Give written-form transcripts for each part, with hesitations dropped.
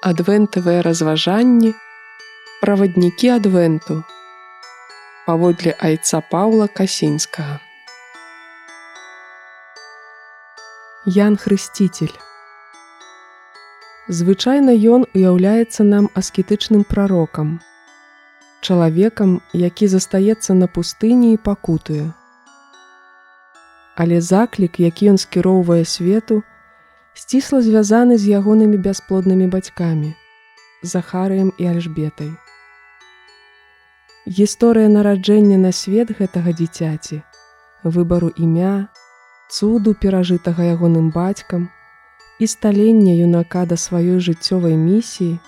Адвентавыя разважанні, праваднікі адвенту, паводле айца Паўла Касінскага. Ян Хрысціцель. Звычайна ён уяўляецца нам аскетычным прарокам, чалавекам, які застаецца на пустыні і пакутуе. Але заклік, які ён скіроўвае свету, сцісла звязаны з ягонымі бясплоднымі бацькамі, Захарыем і Альжбетай. Гісторыя нараджэння на свет гэтага дзіцяці, выбару імя, цуду, перажытага ягоным бацькам, і сталення юнака да сваёй жыццёвай місіі,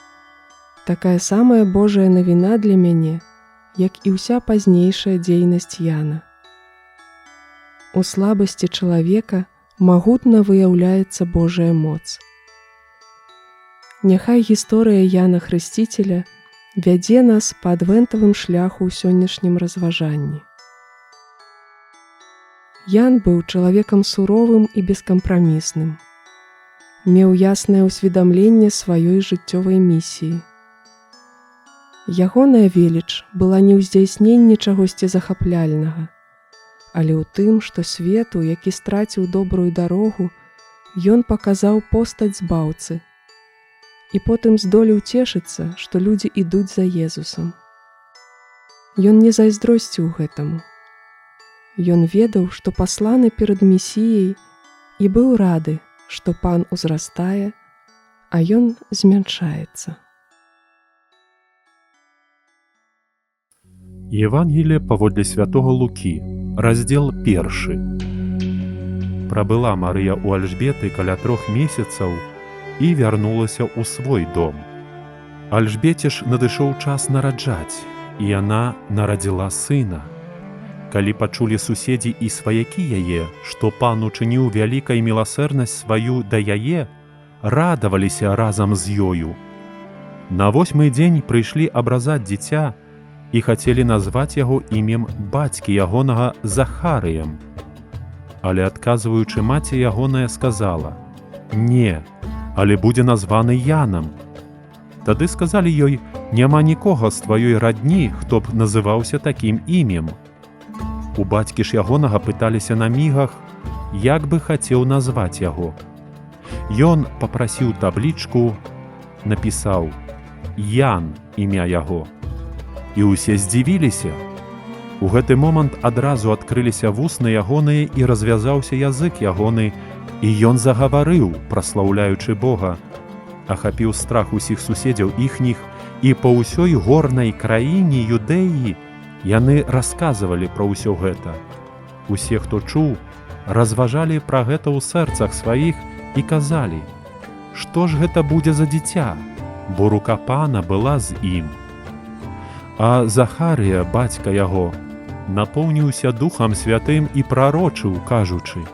такая самая Божая навіна для мяне, як і ўся пазнейшая дзейнасць Яна. У слабасці чалавека магутна выяўляецца Божая моц. Няхай гісторыя Яна Хрысціцеля вядзе нас па адвентавым шляху ў сённяшнім разважанні. Ян быў чалавекам суровым і бескампрамісным. Меў яснае ўсведамленне сваёй жыццёвай місіі. Ягоная веліч была не ў здзяйсненні чагосьці захапляльнага, але ў тым, што свету, які страціў добрую дарогу, ён паказаў постаць збаўцы. І потым здолеў цешыцца, што людзі ідуць за Езусам. Ён не зайздросціў гэтаму. Ён ведаў, што пасланы перад Месіяй, і быў рады, што Пан узрастае, а ён змяншаецца. Евангелие паводле святого Лукі, раздзел 1. Прабыла Марыя ў Альжбеты каля 3 месяцаў і вярнулася ў свой дом. Альжбеце ж надышоў час нараджаць, і яна нарадзіла сына. Калі пачулі суседзі і сваякі яе, што Пан учыніў вялікай міласэрнасць сваю да яе, радаваліся разам з ёю. На 8-й дзень прыйшлі абразаць дзіця і хацелі назваць яго імем бацькі ягонага Захарыем. Але адказваючы маці ягоная сказала: «Не, але будзе названы Янам». Тады сказалі ёй: «Няма нікога з тваёй радні, хто б называўся такім імем». У бацькі ж ягонага пыталіся на мігах, як бы хацеў назваць яго. Ён папрасіў таблічку, напісаў: «Ян» імя яго. І ўсе здзівіліся. У гэты момант адразу адкрыліся вусны ягоныя і развязаўся язык ягоны, і ён загаварыў, праслаўляючы Бога. Ахапіў страх усіх суседзяў іхніх, і па ўсёй горнай краіне Юдэі яны расказвалі пра ўсё гэта. Усе, хто чуў, разважалі пра гэта ў сэрцах сваіх і казалі: «Што ж гэта будзе за дзіця? Бо рука Пана была з ім». А Захарыя, бацька яго, напоўніўся Духам Святым і прарочыў, кажучы: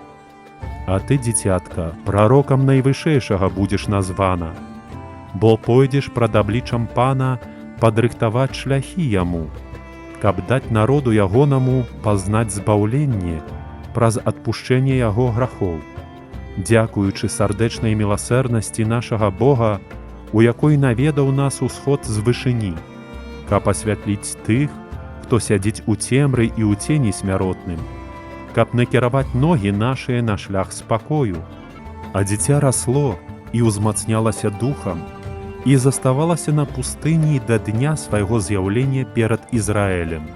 «А ты, дзіцятка, прарокам найвышэйшага будзеш названа, бо пойдзеш прад абліччам Пана падрыхтаваць шляхі яму, каб даць народу ягонаму пазнаць збаўленне праз адпушчэнне яго грахоў, дзякуючы сардэчнай міласэрнасці нашага Бога, у якой наведаў нас усход з вышыні, каб асвятліць тых, хто сядзіць у цемры і ў цені смяротным, каб накіраваць ногі нашыя на шлях спакою». А дзіця расло і ўзмацнялася духам, і заставалася на пустыні да дня свайго з'яўлення перад Ізраэлем.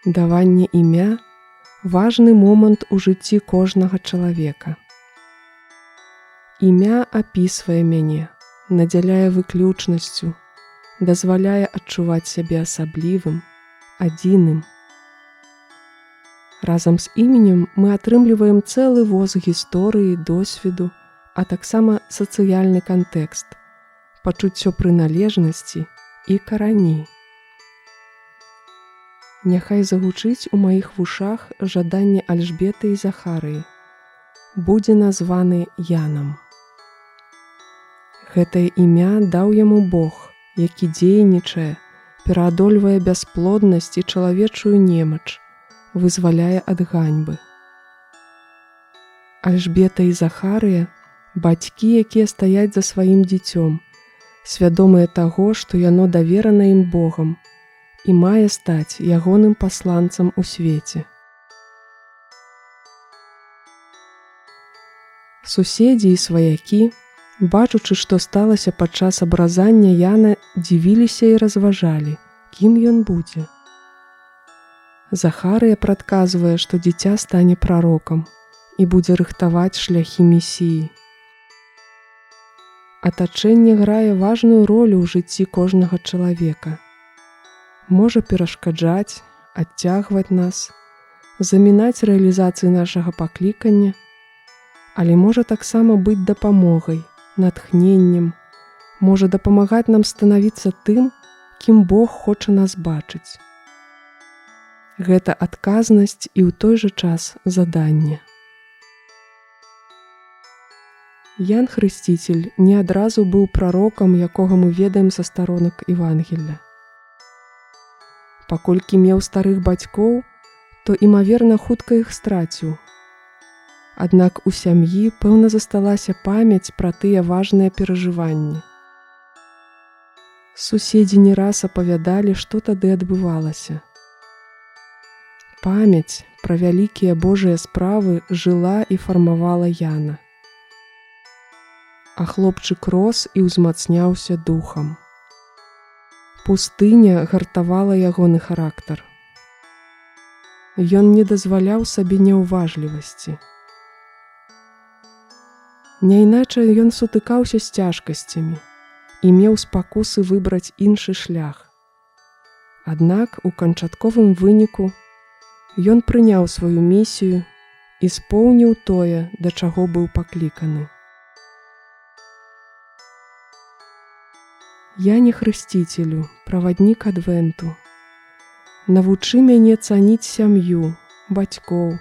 Даванне імя – важны момант у жыцці кожнага чалавека. Імя апісвае мяне, надзяляе выключнасцю, дазваляе адчуваць сябе асаблівым, адзіным. Разам з іменем мы атрымліваем цэлы воз гісторыі, досведу, а таксама сацыяльны кантэкст, пачуццё прыналежнасці і карані. Няхай загучыць у маіх вушах жаданне Альжбеты і Захарыі. Будзе названы Янам. Гэтае імя даў яму Бог, які дзейнічае, пераадольвае бясплоднасць і чалавечую немач, вызваляе ад ганьбы. Альжбета і Захарыя – бацькі, якія стаяць за сваім дзіцём, свядомыя таго, што яно даверана ім Богам і мае стаць ягоным пасланцам у свеце. Суседзі і сваякі, бачучы, што сталася падчас абразання Яна, дзівіліся і разважалі, кім ён будзе. Захарыя прадказвае, што дзіця стане прарокам і будзе рыхтаваць шляхі Месіі. Атачэнне грае важную ролю ў жыцці кожнага чалавека. Можа перашкаджаць, адцягваць нас, замінаць рэалізацыі нашага паклікання, але можа таксама быць дапамогай, натхненнем, можа дапамагаць нам станавіцца тым, кім Бог хоча нас бачыць. Гэта адказнасць і ў той жа час заданне. Ян Хрысціцель не адразу быў прарокам, якога мы ведаем са старонак Евангелля. Паколькі меў старых бацькоў, то, імаверна, хутка іх страціў. Аднак у сям'і, пэўна, засталася памяць пра тыя важныя перажыванні. Суседзі не раз апавядалі, што тады адбывалася. Памяць пра вялікія Божыя справы жыла і фармавала Яна. А хлопчык рос і ўзмацняўся духам. Пустыня гартавала ягоны характар. Ён не дазваляў сабе няўважлівасці. Няйначай ён сутыкаўся з цяжкасцямі і меў спакусы выбраць іншы шлях. Аднак у канчатковым выніку ён прыняў сваю місію і споўніў тое, да чаго быў пакліканы. Яне Хрысціцелю, праваднік адвенту, навучы мяне цаніць сям'ю, бацькоў,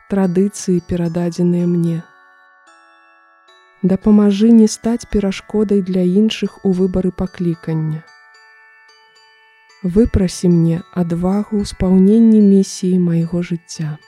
традыцыі, перададзеныя мне. Дапамажы не стаць перашкодай для іншых у выбары паклікання. Выпрасі мне адвагу ў спаўненні місіі майго жыцця.